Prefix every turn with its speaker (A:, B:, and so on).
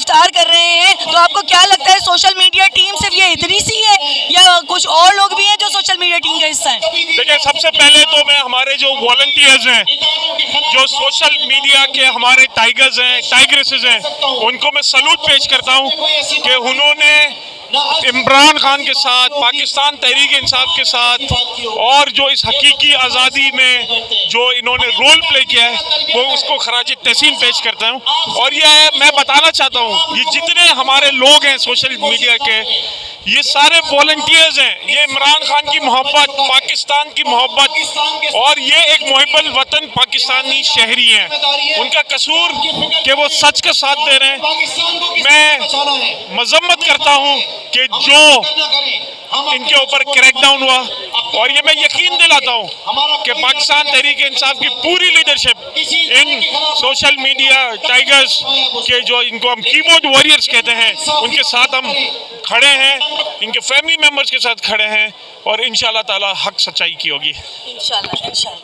A: गिरफ्तार कर रहे हैं, तो आपको क्या लगता है सोशल मीडिया टीम सिर्फ ये इतनी सी है या कुछ और लोग भी हैं जो सोशल मीडिया टीम का हिस्सा है?
B: देखिए, सबसे पहले तो मैं हमारे जो वॉलंटियर्स हैं, जो सोशल मीडिया के हमारे टाइगर्स हैं, टाइग्रेसेस हैं, उनको मैं सलूट पेश करता हूं कि उन्होंने इमरान खान के साथ, पाकिस्तान तहरीक इंसाफ के साथ और जो इस हकीकी आज़ादी में जो इन्होंने रोल प्ले किया है, वो उसको खराज तहसीन पेश करता हूँ। और ये मैं बताना चाहता हूँ, ये जितने हमारे लोग हैं सोशल मीडिया के, ये सारे वॉलंटियर्स हैं। ये इमरान खान की मोहब्बत, पाकिस्तान की मोहब्बत, और ये एक मुहिब्बुल वतन पाकिस्तानी शहरी हैं। उनका कसूर कि वो सच का साथ दे रहे हैं। मैं मजम्मत करता हूँ कि जो इनके ऊपर क्रैकडाउन हुआ, और ये मैं यकीन दिलाता हूँ कि पाकिस्तान तहरीक इंसाफ की पूरी leadership in social media tigers के, जो इनको हम कीबोर्ड वॉरियर्स कहते हैं, उनके साथ हम खड़े हैं, इनके फैमिली मेंबर्स के साथ खड़े हैं, और इंशाल्लाह ताला हक सच्चाई की होगी।
A: इंशाल्लाह इंशाल्लाह।